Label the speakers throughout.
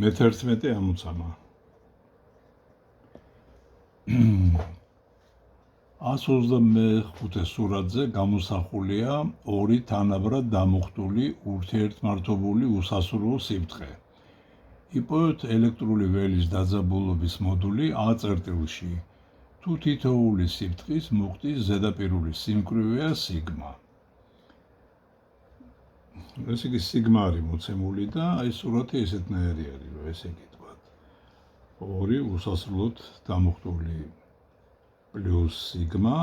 Speaker 1: მე-11 ამოცანა 125 სურათზე გამოსახულია ორი თანაბრად დამუხტული ურთიერთმართობული უსასრულო სიბრტყე. იპოვეთ ელექტრული ველის დაძაბულობის მოდული A წერტილში, თუ თითოეული სიბრტყის მუხტის ზედაპირული სიმკვრივეა სიგმა. ესე იგი სიგმა არის მოცემული და აი სურათი ესეთნაირი არის, რომ ესე იგი თქვა. ორი უსასრულოდ დამუხტული პლუს სიგმა,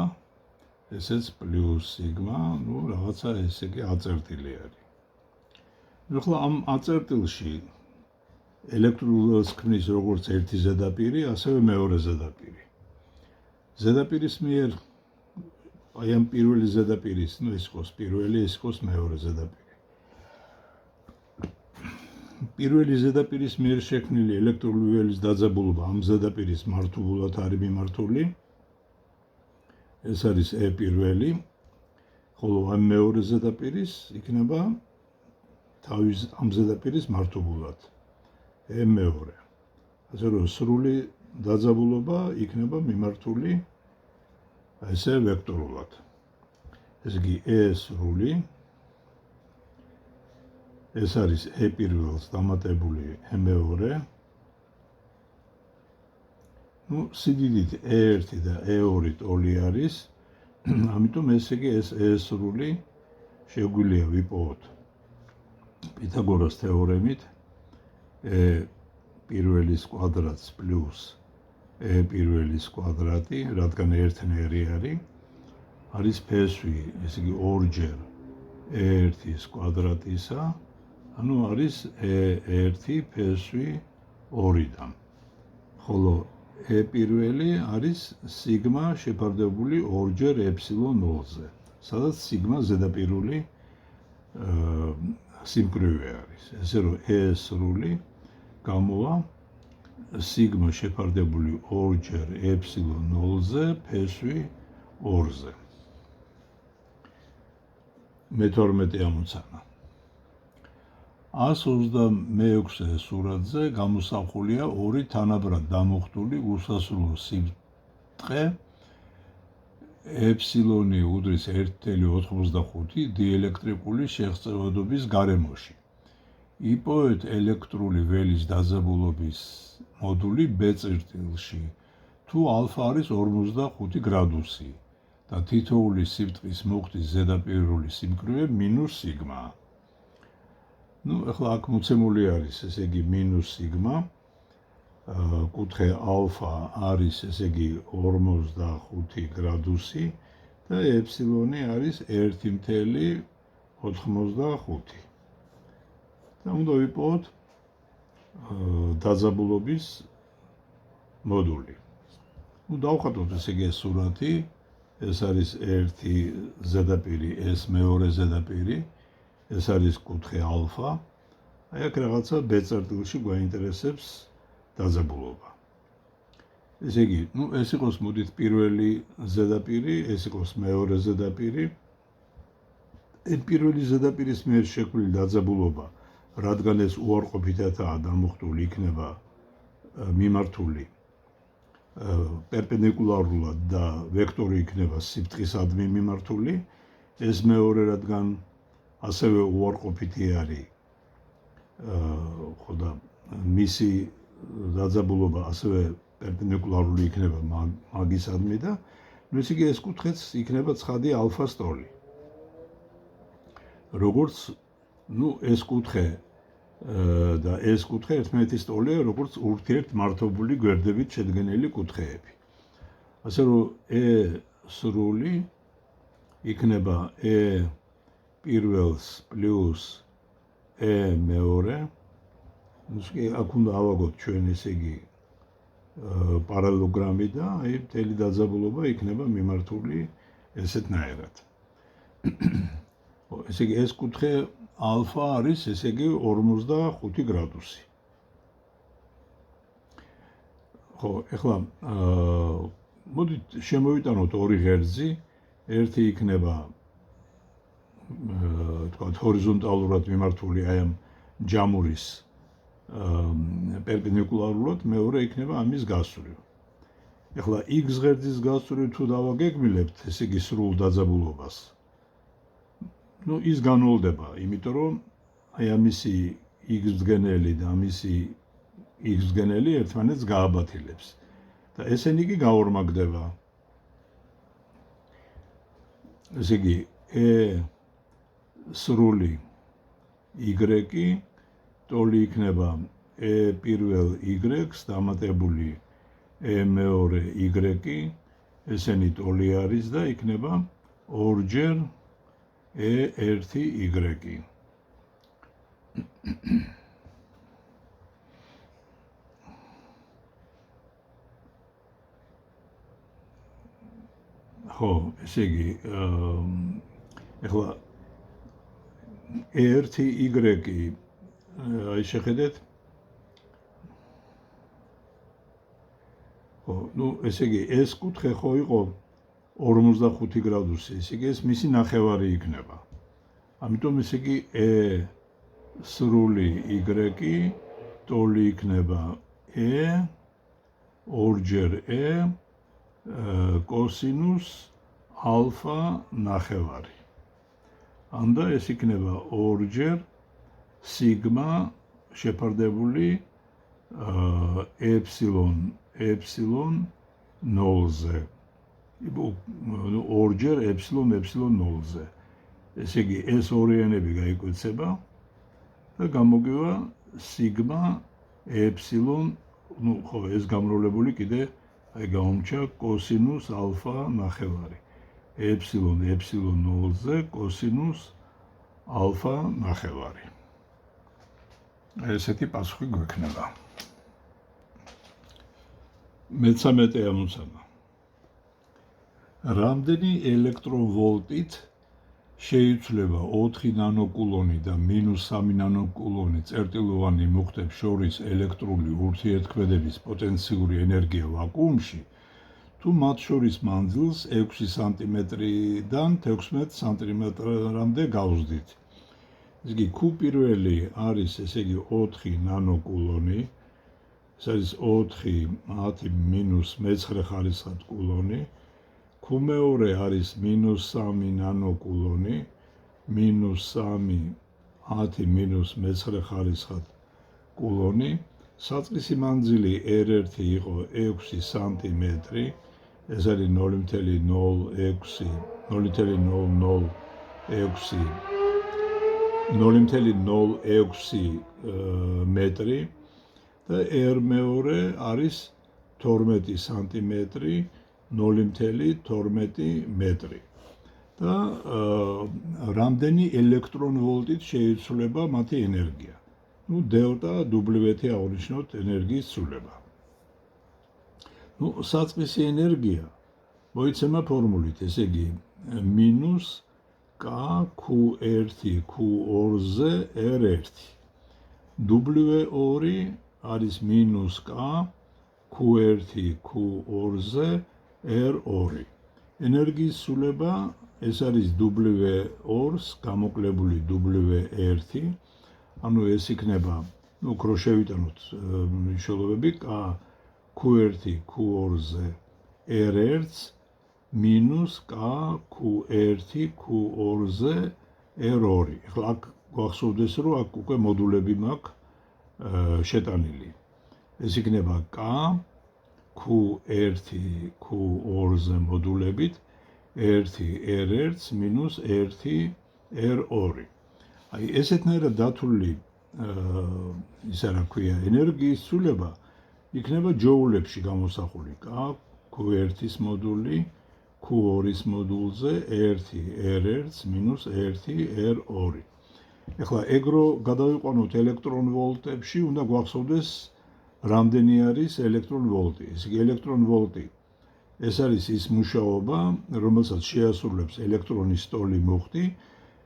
Speaker 1: ესეც პლუს სიგმა, ну რაღაცა ესე იგი A წერტილი არის. ახლა ამ A წერტილში ელექტრულ ველს ქმნის როგორც ერთი ზედაპირი, ასევე მეორე ზედაპირი. ზედაპირის მიერ აი ამ პირველი ზედაპირის, ну ეს იყოს პირველი, ეს იყოს მეორე ზედაპირი. პირველი ზედაპირის მიერ შექმნილი ელექტრული ველის დაძაბულობა ამ ზედაპირის მართულად არის მიმართული. ეს არის E პირველი, ხოლო ამ მეორე ზედაპირის იქნება თავის ამ ზედაპირის მართულად. E მეორე. ასე რომ სრული დაძაბულობა იქნება მიმართული ესე ვექტორულად. ესე იგი E სრული, ეს არის E პირველს დამატებული E მეორე. ну სიდიდით E1 და E2 ტოლი არის, ამიტომ ესე იგი ეს E სრული შეგვიძლია ვიპოვოთ პითაგორას თეორემით E პირველის კვადრატს პლუს E პირველის კვადრატი, რადგან ერთნაირი არის ფესვი, ესე იგი ორჯერ E1-ის კვადრატისა, ანუ არის E1 ფესვი 2-დან. ხოლო E პირველი არის სიგმა შეფარდებული ორჯერ ეფსილონ 0-ზე, სადაც სიგმა ზედაპირული სიმკვრივე არის. ესე რომ E სრული გამოვა სიგმა შეფარდებული ორჯერ ეფსილონ 0-ზე ფესვი 2-ზე. მე-12 ამოცანა 126 სურათზე გამოსახულია ორი თანაბრად დამუხტული უსასრულო სიბრტყე ეფსილონი უდრის 1.85 დიელექტრიკული შეღწევადობის გარემოში. იპოვეთ ელექტრული ველის დაძაბულობის მოდული B წერტილში, თუ ალფა არის 45 გრადუსი და თითოეული სიბრტყის მუხტის ზედაპირული სიმკვრივე მინუს სიგმა. ну ახლა აქ მოცემული არის, ესე იგი მინუს სიგმა, კუთხე ალფა არის ესე იგი 45 გრადუსი და ეფსილონი არის 1.85. და უნდა ვიპოვოთ დაძაბულობის მოდული. ну დავხატოთ ესე იგი ეს სურათი, ეს არის ერთი ზედაპირი, ეს მეორე ზედაპირი, ეს არის კუთხე ალფა. აი აქ რაღაცა B წერტილში გვაინტერესებს დაძაბულობა. ესე იგი, ну ეს იყოს მოდით პირველი ზედაპირი, ეს იყოს მეორე ზედაპირი. პირველი ზედაპირის მიერ შექმნილი დაძაბულობა, რადგან ეს უარყოფითადაა დამუხტული, იქნება მიმართული პერპენდიკულარულად და ვექტორი იქნება სიბრტყისადმი მიმართული. ეს მეორე, რადგან ასევე უარყოფითი არის, ხო და მისი დაძაბულობა ასევე პერპენდიკულარული იქნება მაგისადმი და ეს იგი ეს კუთხეც იქნება ცხადი ალფას ტოლი. როგორც ეს კუთხე და ეს კუთხე ერთმანეთის ტოლია, როგორც ურთიერთმართობული გვერდებით შედგენილი კუთხეები. ასე რომ E სრული იქნება E პირველს პლუს E მეორე. აქ უნდა ავაგოთ ჩვენ ესე იგი პარალელოგრამი და აი მთელი დაძაბულობა იქნება მიმართული ესეთნაირად. ესე იგი ეს კუთხე ალფა არის ესე იგი 45 გრადუსი. ხო, ეხლა მოდით შემოვიტანოთ ორი ღერძი, ერთი იქნება თქვათ ჰორიზონტალურად მიმართული აი ამ ჯამურის პერპენდიკულარულად, მეორე იქნება ამის გასწვრივ. ეხლა x ღერძის გასწვრივ თუ დავაგეგმილებთ, ესე იგი სრულ დაძაბულობას, ის განოლდება, იმიტომ რომ აი ამისი x ბძგენელი და ამისი x ბძგენელი ერთმანეთს გააბათილებს და ესენი კი გაორმაგდება. ესე იგი სრული y ტოლი იქნება პირველ y-ს დამატებული მეორე y, ესენი ტოლი არის და იქნება ორჯერ1y. ხო, ესე იგი, ეხლა E1y, აი შეხედეთ. ხო, ესე იგი, ეს კუთხე ხო იყო 45 გრადუსი, ესე იგი, ეს მისი ნახევარი იქნება. ამიტომ ესე იგი, სრული y, ტოლი იქნება ორჯერ კოსინუს ალფა ნახევარი. ანდა ეს იქნება ორჯერ სიგმა შეფარდებული ეფსილონ ნოლზე. ორჯერ ეფსილონ ნოლზე. ესე იგი, ეს ორიანები გაიკვეცება და გამოგვივა სიგმა ეფსილონ, ხო, ეს გამრავლებული კიდე აი გაუმჩა კოსინუს ალფა ნახევარი. ეფსილონ ნოლზე კოსინუს ალფა ნახევარი. ესეთი პასუხი გვექნება. მე-13 ამოცანა. რამდენი ელექტროვოლტით შეიცვლება 4 ნანოკულონი და -3 ნანოკულონი წერტილოვანი მუხტებს შორის ელექტრული ურთიერთქმედების პოტენციური ენერგია ვაკუუმში, თუ მათ შორის მანძილს 6 სანტიმეტრიდან 16 სანტიმეტრამდე გავზდით. ესე იგი, Q პირველი არის, ესე იგი, 4 ნანოკულონი, ეს არის 4 10-9 ხარისხად კულონი, Q მეორე არის -3 ნანოკულონი, -3 10-9 ხარისხად კულონი, საწყისი მანძილი R1 იყო 6 სანტიმეტრი, ეს არის 0.06 მეტრი და R მეორე არის 12 სანტიმეტრი, 0.12 მეტრი. და რამდენი ელექტრონვოლტით შეიცვლება მათი ენერგია. დელტა W-ი აღნიშნოთ ენერგიის ცვლილება. საწყისი ენერგია მოიცემა ფორმულით, ესე იგი, მინუს K Q1 Q2-ზე R1. W2 არის მინუს K Q1 Q2-ზე R2. ენერგიის ცვლილება ეს არის W2-ს გამოკლებული W1. ანუ ეს იქნება, უფრო შევიტანოთ მნიშვნელობები, K Q1 Q2-ზე R1 მინუს K Q1 Q2-ზე R2. ახლა აქ გვახსოვდეს, რომ აქ უკვე მოდულები მაქვს შეტანილი. ეს იქნება K Q1 Q2-ზე მოდულებით 1 R1 მინუს 1 R2. აი ესეთნაირად დათვლილი ისა რა ქვია ენერგიის ცვლილება იქნება ჯოულებში გამოსახული. K Q1-ის მოდული Q2-ის მოდულზე 1 R1 მინუს 1 R2. ეხლა ეგრო გადავიყვანოთ ელექტრონვოლტებში, უნდა გვახსოვდეს რამდენი არის ელექტრონვოლტი. ეს იგი ელექტრონვოლტი ეს არის ის მუშაობა, რომელსაც შეასრულებს ელექტრონის ტოლი მუხტი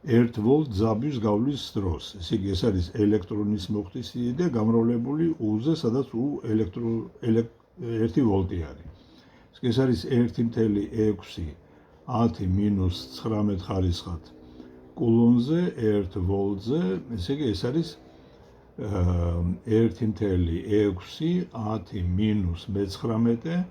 Speaker 1: 1 ვოლტ ძაბვის გავლის დროს. ეს იგი, ეს არის ელექტრონის მუხტის სიდიდე გამრავლებული U-ზე, სადაც U 1 ვოლტი არის. ეს არის 1.6 10-19 ხარისხად კულონზე 1 ვოლტზე, ესე იგი, ეს არის 1.6-10-19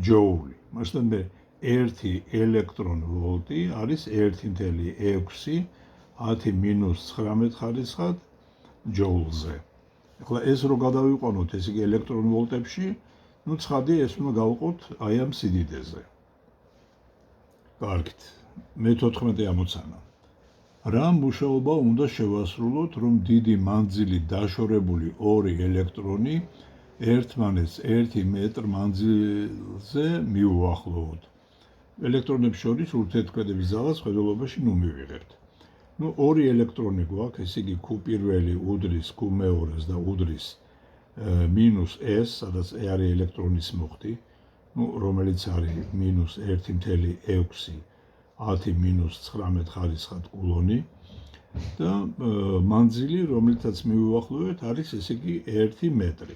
Speaker 1: ჯოული. მასთან მე 1 ელექტრონ ვოლტი არის 1.6-10-19 ხარისხად ჯოულზე. ახლა ეს რო გადავიყვანოთ, ესე იგი ელექტრონ ვოლტებში, ნუ ცხადი ეს უნდა გავყოთ აი ამ სიდიდეზე. კარგით. მე-14 ამოცანა. რა მუშაობა უნდა შევასრულოთ, რომ დიდი მანძილით დაშორებული ორი ელექტრონი ერთმანეთს 1 მეტრ მანძილზე მიუახლოვოთ. ელექტრონებს შორის ურთიერთქმედების ძალას ხედულობაში ნუ მივიღებთ. ნუ ორი ელექტრონი გვაქვს, ესე იგი Q პირველი უდრის Q მეორეს და უდრის -S, სადაც არის ელექტრონის მოხდი, ნუ რომელიც არის -1.6-10-19 ხარისხად კულონი და მანძილი, რომელიცაც მივუახლოვებთ, არის ესე იგი 1 მეტრი.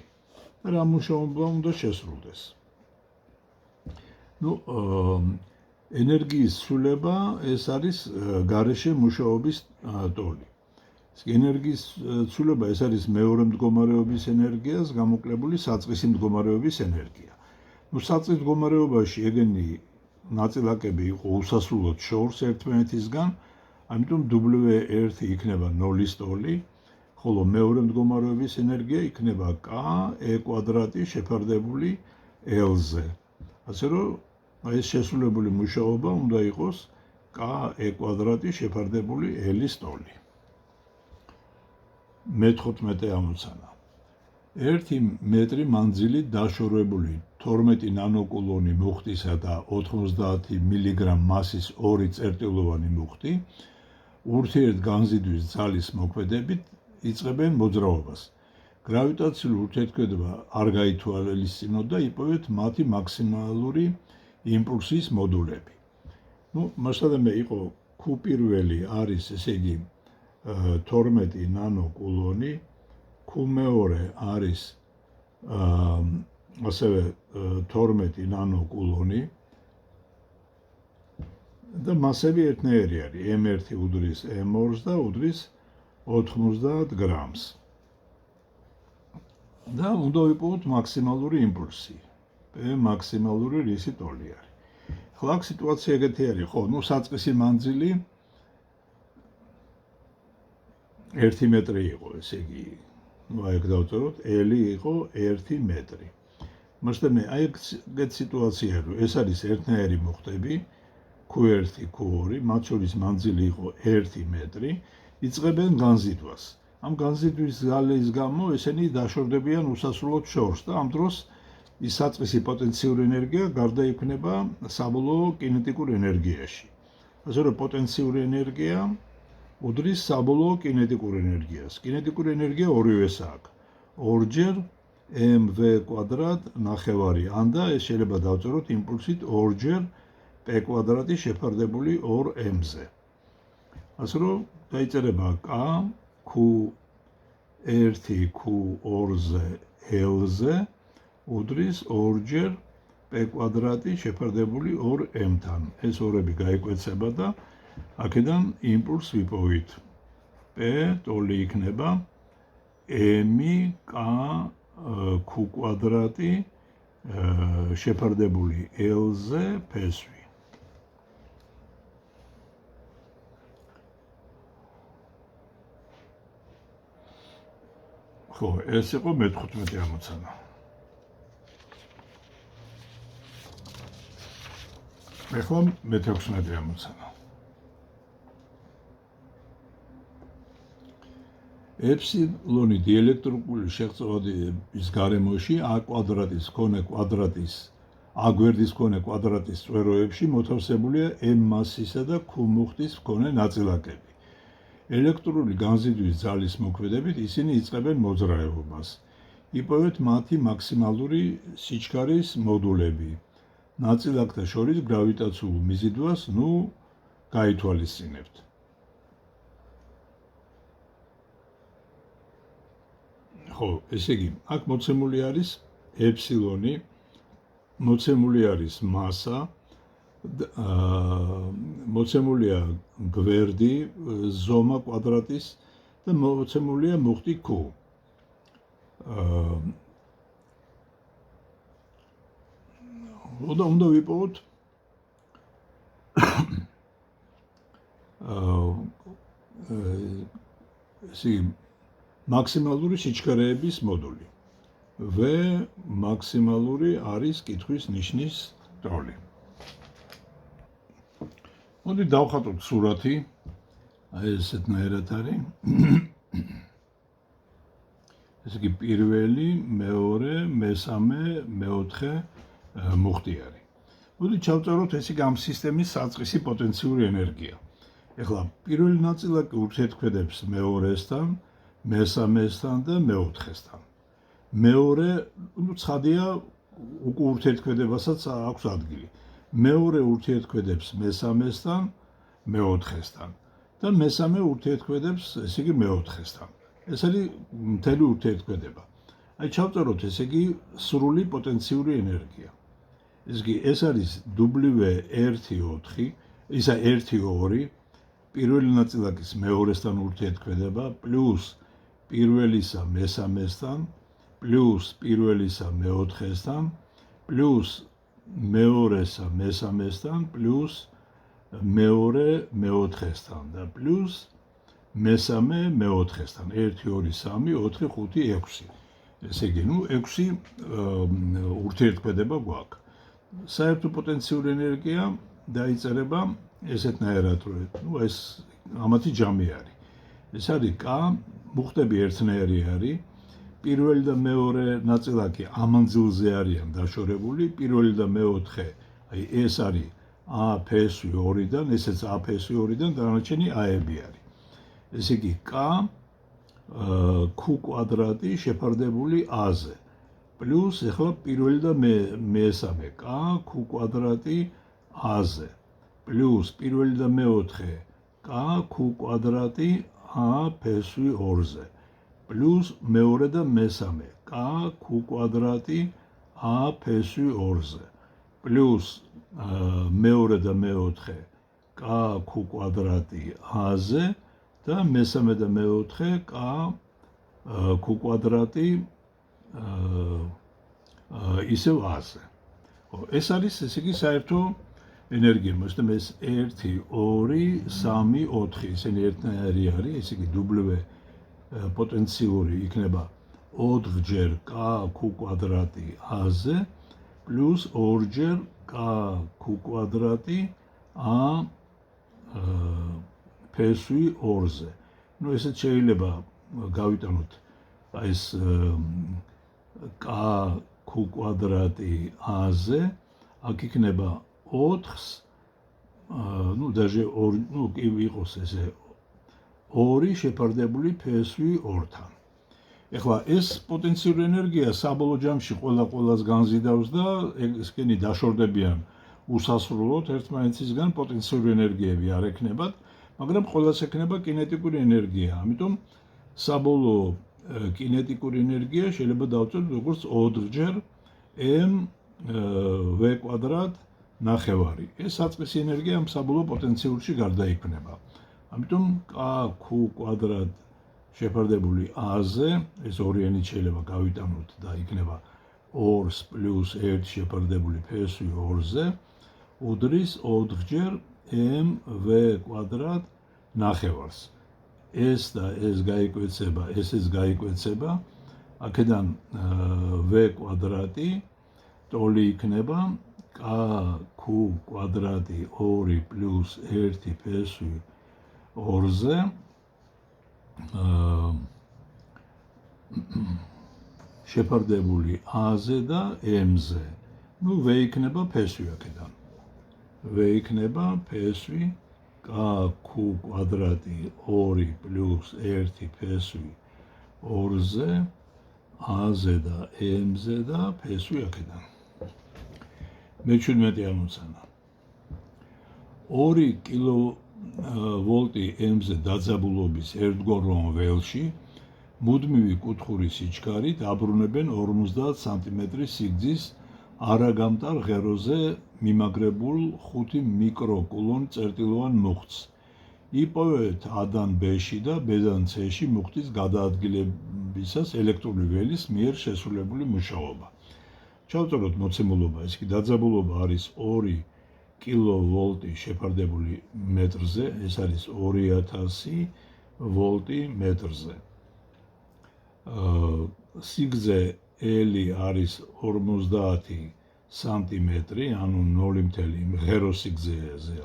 Speaker 1: რა მუშაობა უნდა შესრულდეს? ნუ ენერგიის ცვლილება ეს არის გარეშე მუშაობის ტოლი. ენერგიის ცვლილება ეს არის მეორე მდგომარეობის ენერგიას გამოკლებული საწყისი მდგომარეობის ენერგია. ნუ საწყის მდგომარეობაში ეგენი ნაწილაკები იყო უსასრულოდ შორს ერთმანეთისგან, ამიტომ W1 იქნება 0-ის ტოლი, ხოლო მეორე მდგომარეობის ენერგია იქნება K-E² შეფარდებული L-ზე. ასე რომ ეს შესრულებული მუშაობა უნდა იყოს K-E² შეფარდებული L-ის ტოლი. მე-15 ამოცანა. 1 მეტრი მანძილით დაშორებული 12 ნანოკულონი მუხტისა და 90 მგ მასის ორი წერტილოვანი მუხტი ურთიერთგანზიდვის ძალის მოქმედებით იწყებენ მოძრაობას. გრავიტაციული ურთიერთქმედება არ გაითვალისწინოთ და იპოვეთ მათი მაქსიმალური იმპულსის მოდულები. ნუ მასშტაბები იყო Q პირველი არის ესე იგი 12 ნანოკულონი, Q მეორე არის ასევე 12 ნანოკულონი და მასები ერთნაირი არის. M1 უდრის M2-ს და უდრის 90 გრამს. და უნდა ვიპოვოთ მაქსიმალური იმპულსი. მაქსიმალური რისი ტოლი არის. ახლა აქ სიტუაცია ეგეთი არის, ხო, ნუ საწყისი მანძილი 1 მეტრი იყო, ესე იგი, ნუ აი ეგ დავწეროთ, L იყო 1 მეტრი. მასშტაბი აი ეგ სიტუაცია რომ ეს არის ერთნაირი მოხდები, Q1, Q2, მათ შორის მანძილი იყო 1 მეტრი, იწყებენ განზიდვას. ამ განზიდვის ძალის გამო ესენი დაშორდებიან უსასრულოდ შორს და ამ დროს ის საწყისი პოტენციური ენერგია გარდაიქმნება საბოლოო კინეტიკურ ენერგიაში. ასე რომ პოტენციური ენერგია უდრის საბოლოო კინეტიკურ ენერგიას. კინეტიკური ენერგია ორივეს აქვს. ორჯერ mv² ნახევარი ან და ეს შეიძლება დავწეროთ იმპულსით ორჯერ p² შეფარდებული 2m-ზე. ასე რომ დაიწერება K Q1 Q2-ზე L-ზე უდრის ორჯერ p² შეფარდებული 2m-თან. ეს ორები გაიკვეცება და აქედან იმპულს ვიპოვით. P ტოლი იქნება m K Q² შეფარდებული L-ზე ფესვი. ხო, ეს იყო მე-15 ამოცანა. ეხლა მე-16 ამოცანა. ეფსილონი დიელექტრიკული შეღწევადობის გარემოში A² მქონე კვადრატის A გვერდის მქონე კვადრატის წვეროებში მოთავსებულია M მასისა და Q მუხტის მქონე ნაწილაკები. ელექტრული განზიდვის ძალის მოქმედებით ისინი იწყებენ მოძრაობას. იპოვეთ მათი მაქსიმალური სიჩქარის მოდულები. ნაწილაკთა შორის გრავიტაციულ მიზიდვას ნუ გაითვალისწინებთ. ხო, ესე იგი, აქ მოცემული არის ეფსილონი, მოცემული არის მასა, მოცემულია გვერდი, ზომა კვადრატის და მოცემულია მუხტი Q. უნდა ვიპოვოთ მაქსიმალური სიჩქარეების მოდული. V მაქსიმალური არის კითხვის ნიშნის როლი. მოდი დავხატოთ სურათი. აი ესეთნაირად არის. ესე იგი პირველი, მეორე, მესამე, მეოთხე მუხტი არის. მოდი ჩავწეროთ ეს იგი ამ სისტემის საწყისი პოტენციური ენერგია. ეხლა პირველი ნაწილაკი ურთიერთქმედებს მეორესთან, მესამესთან და მეოთხესთან. მეორე, ცხადია, უკვე ურთიერთქმედებასაც აქვს ადგილი. მეორე ურთიერთქმედებს მესამესთან, მეოთხესთან და მესამე ურთიერთქმედებს, ესე იგი მეოთხესთან. ეს არის მთელი ურთიერთქმედება. აი ჩავწეროთ ესე იგი სრული პოტენციური ენერგია. ესე იგი ეს არის W1-4, ისა 1-2 პირველი ნაწილაკის მეორესთან ურთიერთქმედება პლუს პირველისა მესამესთან პლუს პირველისა მეოთხესთან პლუს მეორესა მესამესთან პლუს მეორე მეოთხესთან და პლუს მესამე მეოთხესთან 1 2 3 4 5 6. ესე იგი, 6 ურთიერთქმედება გვაქვს. საერთო პოტენციური ენერგია დაიწერება ესეთნაირად, რომ ეს ამათი ჯამი არის. ეს არის K, მუხტები ერთნაირი არის. პირველი და მეორე ნაწილაკი ამანძილზე არიან დაშორებული, პირველი და მეოთხე, აი ეს არის A-2-დან, ესეც A-2-დან, დანარჩენი A-ები არის. ესე იგი K Q კვადრატი შეფარდებული A-ზე. პლუს ახლა პირველი და მესამე K Q კვადრატი A-ზე. პლუს პირველი და მეოთხე K Q კვადრატი A-2-ზე. პლუს მეორე და მესამე K Q კვადრატი A-2-ზე. პლუს მეორე და მეოთხე K Q კვადრატი A-ზე და მესამე და მეოთხე K Q კვადრატი ისევ A-ზე. ეს არის ესე იგი საერთო ენერგია. მოსდომ ეს 1 2 3 4 ისინი ერთნაირი არის, ესე იგი W პოტენციური იქნება 4-ჯერ K Q კვადრატი A-ზე პლუს 2-ჯერ K Q კვადრატი A-2-ზე. ესეც შეიძლება გავიტანოთ აი ეს K Q კვადრატი A-ზე, აქ იქნება 4-ს, даже 2, კი იყოს ესე 2 შეფარდებული P2-თან. ეხლა ეს პოტენციური ენერგია საბოლოო ჯამში ყველას განზიდავს და ესკენი დაშორდებიან უსასრულოდ ერთმანეთისგან, პოტენციური ენერგიები არ ექნებათ, მაგრამ ყველას ექნება კინეტიკური ენერგია. ამიტომ საბოლოო კინეტიკური ენერგია შეიძლება დავწეროთ როგორც 4-ჯერ mv კვადრატ ნახევარი. ეს საწყისი ენერგია ამ საბოლოო პოტენციურში გარდაიქმნება. ამიტომ K Q კვადრატ შეფარდებული A-ზე, ეს ორიანი შეიძლება გავიტანოთ და იქნება 2 პლუს 1 შეფარდებული P2-ზე, უდრის 4-ჯერ mv კვადრატ ნახევარს. ეს და ეს გაიკვეცება, ესეც გაიკვეცება, აქედან v კვადრატი ტოლი იქნება K Q კვადრატი 2 პლუს 1 P2-ზე შეფარდებული A-ზე და M-ზე. V იქნება P2 აქედან. V იქნება P2 K Q კვადრატი 2 პლუს 1 P2-ზე A-ზე და M-ზე და P2 აქედან. მე-17 ამოცანა. 2 კილოვოლტი M-ზე დაძაბულობის ერთგვაროვან ველში მუდმივი კუთხური სიჩქარით აბრუნებენ 50 სანტიმეტრის სიგრძის არაგამტარ ღეროზე მიმაგრებულ 5 მიკროკულონ წერტილოვან მუხტს. იპოვეთ A-დან B-ში და B-დან C-ში მუხტის გადაადგილებისას ელექტრული ველის მიერ შესრულებული მუშაობა. ჩავწეროთ მოცემულობა, ეს კი დაძაბულობა არის 2 კილოვოლტი შეფარდებული მეტრზე, ეს არის 2000 ვოლტი მეტრზე. სიგრძე L არის 50 სანტიმეტრი, ანუ 0 ღერო სიგრძეზე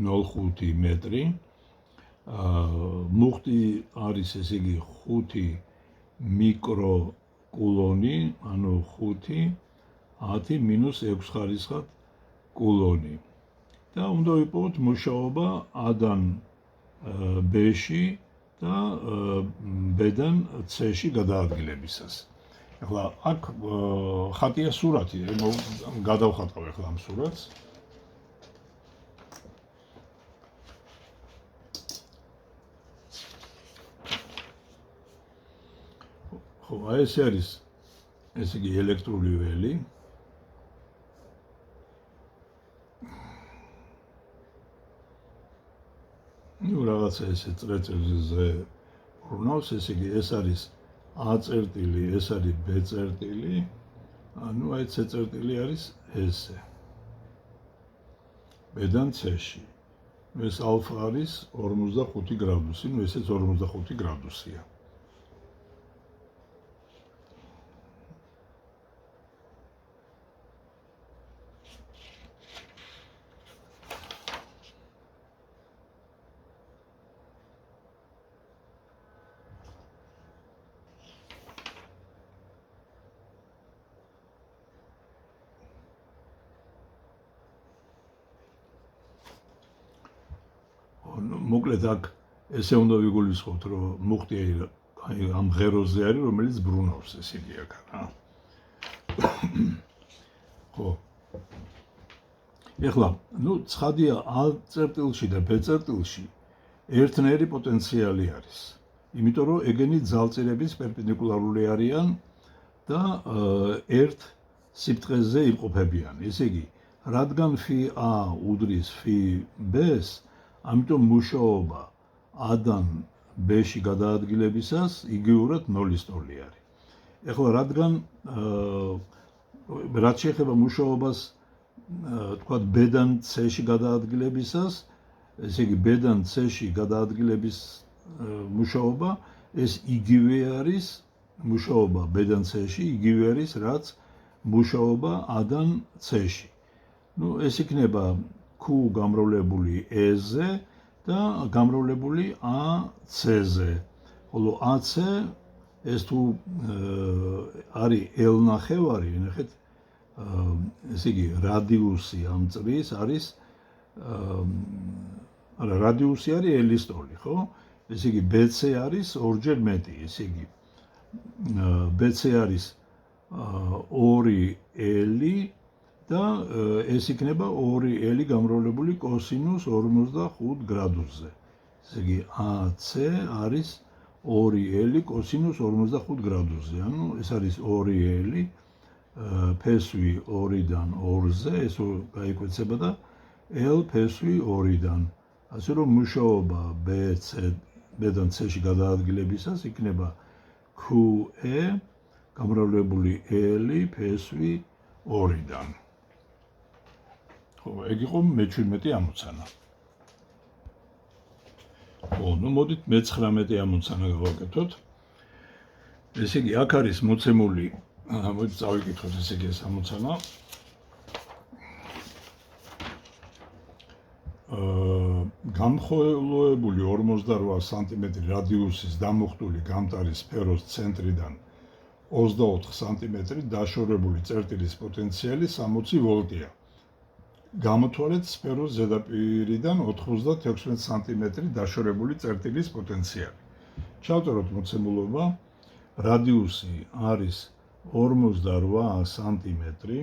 Speaker 1: 0,5 მეტრი. მუხტი არის ესე იგი 5 მიკროკულონი, ანუ 5 10-6 ხარისხად კულონი. და უნდა ვიპოვოთ მუშაობა A-დან B-ში და B-დან C-ში გადაადგილებისას. ახლა აქ ხატია სურათი, გადავხატავ ახლა ამ სურათს. ხო, აი ეს არის ესე იგი ელექტრული ველი. ნუ რაღაცა ესე წრეწირზე ბრუნავს, ესე იგი ეს არის A წერტილი, ეს არის B წერტილი, ანუ აი C წერტილი არის ესე. B-დან C-ში. ეს ალფა არის 45 გრადუსი, ნუ ესეც 45 გრადუსია. მოკლედ აქ ესე უნდა ვიგულისხმოთ, რომ მუხტი ამ ღეროზე არის, რომელიც ბრუნავს, ესე იგი აქ რა. ხო. ეხლა, ნუ ცხადია A წერტილში და B წერტილში ერთნაირი პოტენციალი არის. იმიტომ რომ ეგენი ძალწირების პერპენდიკულარული არიან და ერთ სიბრტყეზე იმყოფებიან. ესე იგი, რადგან φA უდრის φB-ს, ამიტომ მუშაობა A-დან B-ში გადაადგილებისას იგივურად 0-ის ტოლი არის. ეხლა რადგან რაც შეეხება მუშაობას თქვათ B-დან C-ში გადაადგილებისას, ესე იგი B-დან C-ში გადაადგილების მუშაობა ეს იგივე არის მუშაობა B-დან C-ში, იგივე არის რაც მუშაობა A-დან C-ში. ნუ ეს იქნება Q გამრავლებული E-ზე და გამრავლებული AC-ზე. ხოლო AC ეს თუ არის L ნახევარი, ნახეთ, ესე იგი რადიუსი ამ წრის არის არა, რადიუსი არის L-ის ტოლი, ხო? ესე იგი BC არის ორჯერ მეტი, ესე იგი BC არის 2L და ეს იქნება 2L გამრავლებული კოსინუს 45 გრადუსზე. ესე იგი AC არის 2L კოსინუს 45 გრადუსზე. ანუ ეს არის 2L ფესვი 2-დან 2-ზე, ეს გაიკვეცება და L ფესვი 2-დან. ასე რომ მუშაობა B-დან C-ში გადაადგილებისას იქნება QE გამრავლებული L ფესვი 2-დან. ხო, ეგ იყო მე-17 ამოცანა. ხო, ნუ მოდით მე-19 ამოცანა გავაკეთოთ. ესე იგი, აქ არის მოცემული, მოდით წავიკითხოთ ესე იგი ეს ამოცანა. გამხოლოებული 48 სანტიმეტრი რადიუსის დამუხტული გამტარი სფეროს ცენტრიდან 24 სანტიმეტრი დაშორებული წერტილის პოტენციალი 60 ვოლტია. გამოთვალეთ სფეროს ზედაპირიდან 96 სანტიმეტრი დაშორებული წერტილის პოტენციალი. ჩავწეროთ მოცემულობა, რადიუსი არის 48 სანტიმეტრი,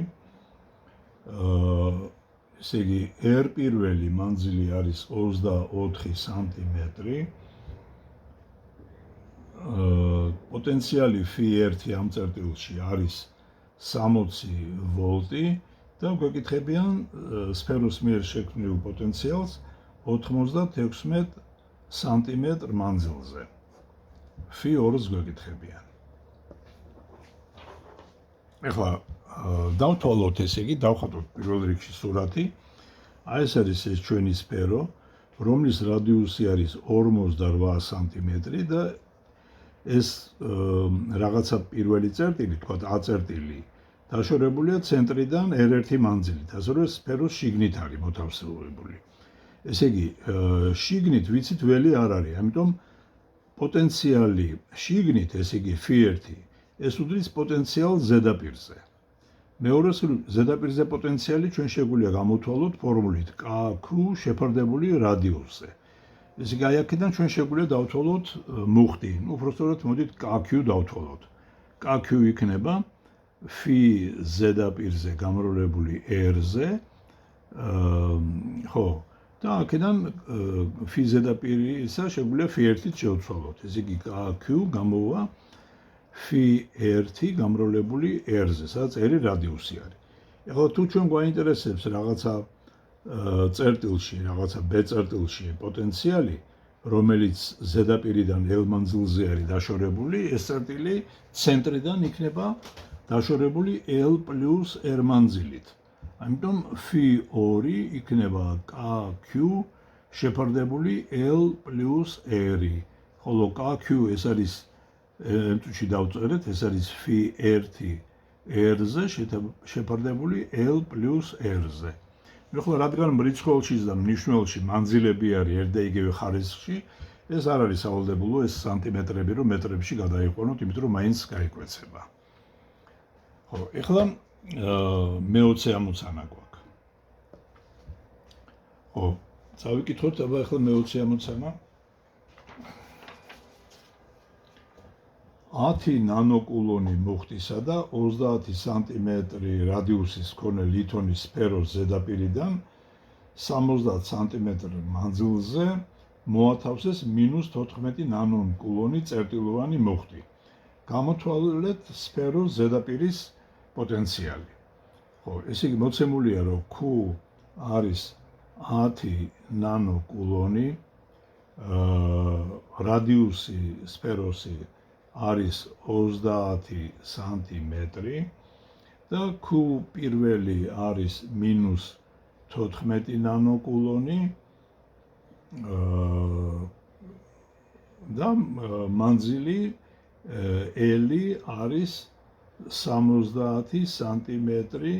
Speaker 1: ესე იგი R პირველი მანძილი არის 24 სანტიმეტრი, პოტენციალი φ1 ამ წერტილში არის 60 ვოლტი და გვეკითხებიან სფეროს მიერ შექმნილ პოტენციალს 96 სანტიმეტრ მანძილზე. Φ 2-ს გვეკითხებიან. ეხლა დავთვალოთ, ესე იგი, დავხატოთ პირველ რიგში სურათი. აი ეს არის ეს ჩვენი სფერო, რომლის რადიუსი არის 48 სანტიმეტრი და ეს რაღაცა პირველი წერტილი, თქვათ A წერტილი, დაშორებულია ცენტრიდან R1 მანძილით, ასე რომ სფეროს შიგნით არის მოთავსებული. ესე იგი, შიგნით ვიცით ველი არ არის, ამიტომ პოტენციალი შიგნით, ესე იგი Φ1, ეს უდრის პოტენციალს ზედაპირზე. მეორე ზედაპირზე პოტენციალი ჩვენ შეგვიძლია გამოვთვალოთ ფორმულით KQ შეფარდებული რადიუსზე. ესე იგი, აი აქედან ჩვენ შეგვიძლია დავთვალოთ მუხტი. უпростоრად მოდით KQ დავთვალოთ. KQ იქნება Φ ზედაპირზე გამრავლებული R-ზე, ხო, და აქედან Φ ზედაპირისა შეგვიძლია Φ1-ით შევცვალოთ. ესე იგი, KQ გამოვა Φ1 გამრავლებული R-ზე, სადაც R რადიუსი არის. ეხლა თუ ჩვენ გვაინტერესებს რაღაცა წერტილში, რაღაცა B წერტილში პოტენციალი, რომელიც ზედაპირიდან L მანძილზე არის დაშორებული, ეს წერტილი ცენტრიდან იქნება დაშორებული L + R მანძილით. ამიტომ Φ2 იქნება KQ შეფარდებული L + R, ხოლო KQ ეს არის ემთხვეში დავწერეთ, ეს არის Φ1 R-ზე შეფარდებული L + R-ზე. ეხლა რადგან მრიცხველში და მნიშვნელში მანძილები არის ერთ და იგივე ხარისხში, ეს არ არის სავალდებულო ეს სანტიმეტრები, რომ მეტრებში გადაიყვანოთ, იმიტომ რომ მაინც გაიკვეცება. ხო, ეხლა მე-20 ამოცანა გვაქვს. ხო, წავიკითხოთ აბა ეხლა მე-20 ამოცანა. 10 ნანოკულონი მუხტისა და 30 სანტიმეტრი რადიუსის მქონე ლითონის სფეროს ზედაპირიდან 70 სანტიმეტრი მანძილზე მოათავსეს -14 ნანოკულონი წერტილოვანი მუხტი. გამოთვალეთ სფეროს ზედაპირის პოტენციალი. ხო, ესე იგი მოცემულია, რომ Q არის 10 ნანოკულონი, რადიუსი სფეროსი არის 30 სანტიმეტრი და Q პირველი არის -14 ნანოკულონი და მანძილი L არის 70 სანტიმეტრი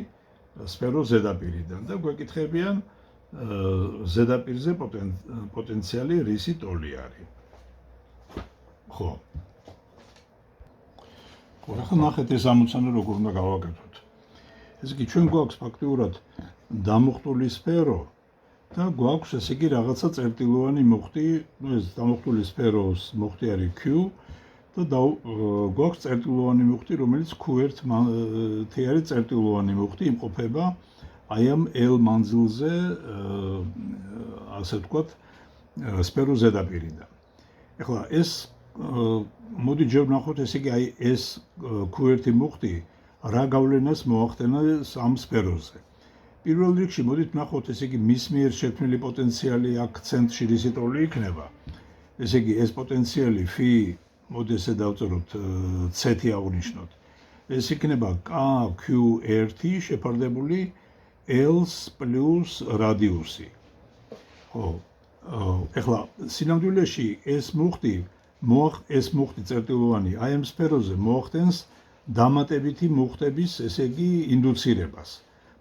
Speaker 1: სფეროს ზედაპირიდან და გვეკითხებიან ზედაპირზე პოტენციალი რისი ტოლი არის. ხო. ახლა ნახეთ ეს ამოცანა როგორ უნდა გავაკეთოთ. ესე იგი, ჩვენ გვაქვს ფაქტიურად დამუხტული სფერო და გვაქვს ესე იგი რაღაცა წერტილოვანი მუხტი, ეს დამუხტული სფეროს მუხტი არის Q და გვაქვს წერტილოვანი მუხტი, რომელიც Q1 არის წერტილოვანი მუხტი, იმყოფება აი ამ L მანძილზე, ასე ვთქვათ, სფეროს ზედაპირიდან. ეხლა ეს მოდი ჯერ ვნახოთ, ესე იგი, აი ეს Q1 მუხტი რა გავლენას მოახდენა ამ სფეროზე. პირველ რიგში მოდით ვნახოთ, ესე იგი, მის მიერ შექმნილი პოტენციალი აქ ცენტრში რისი ტოლი იქნება. ესე იგი, ეს პოტენციალი Φ, მოდი ესე დავწეროთ, C-ი აღვნიშნოთ. ეს იქნება KQ1 შეფარდებული L-ს + რადიუსი. ხო, ეხლა სინამდვილეში ეს მუხტი წერტილოვანი აი ამ სფეროზე მოახდენს დამატებითი მუხტების, ესე იგი, ინდუცირებას.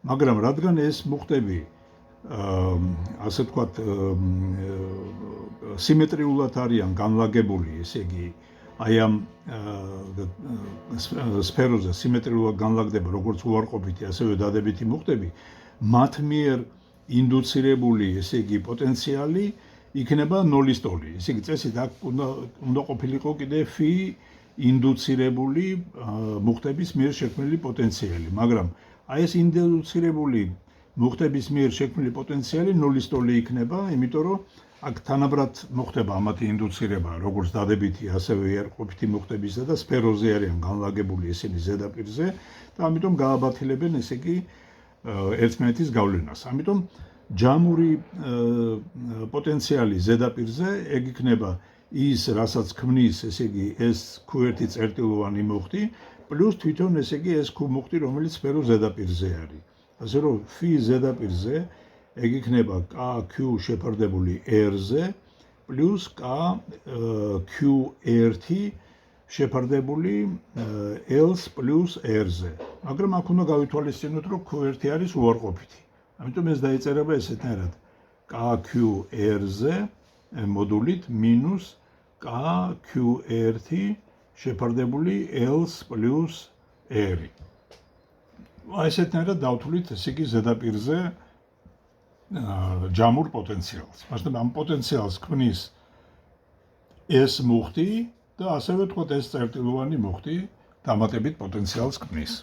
Speaker 1: მაგრამ რადგან ეს მუხტები ასე ვთქვათ სიმეტრიულად არიან განლაგებული, ესე იგი, აი ამ სფეროზე სიმეტრიულად განლაგდება როგორც უარყოფითი, ასევე დადებითი მუხტები, მათ მიერ ინდუცირებული, ესე იგი, პოტენციალი იქნება 0-ის ტოლი. ესე იგი, წესით აქ უნდა ყოფილიყო კიდე Φ ინდუცირებული მუხტების მიერ შექმნილი პოტენციალი, მაგრამ აი ეს ინდუცირებული მუხტების მიერ შექმნილი პოტენციალი 0-ის ტოლი იქნება, იმიტომ რომ აქ თანაბრად მოხდება ამათი ინდუცირება, როგორც დადებითი, ასევე უარყოფითი მუხტებისა და სფეროზე არიან განლაგებული ისინი ზედაპირზე და ამიტომ გააბათილებენ, ესე იგი, ერთმანეთის გავლენას. ამიტომ ჯამური პოტენციალი ზედაპირზე ეგ იქნება ის, რასაც ქმნის, ესე იგი, ეს Q1 წერტილოვანი მუხტი, პლუს თვითონ ესე იგი ეს Q მუხტი, რომელიც სფეროს ზედაპირზე არის. ასე რომ φ ზედაპირზე ეგ იქნება KQ შეფარდებული R-ზე პლუს KQ1 შეფარდებული L-ს პლუს R-ზე. მაგრამ აქ უნდა გავითვალისწინოთ, რომ Q1 არის უარყოფითი. ამიტომ ეს დაიწერება ესეთნაირად KQ-R-ზე მოდულით მინუს KQ1 შეფარდებული L-ს პლუს R. ესეთნაირად დავთვლით ესე იგი ზედაპირზე ჯამურ პოტენციალს. მაგრამ ამ პოტენციალს ქმნის ეს მუხტი და ასევე თქვათ ეს წერტილოვანი მუხტი დამატებით პოტენციალს ქმნის.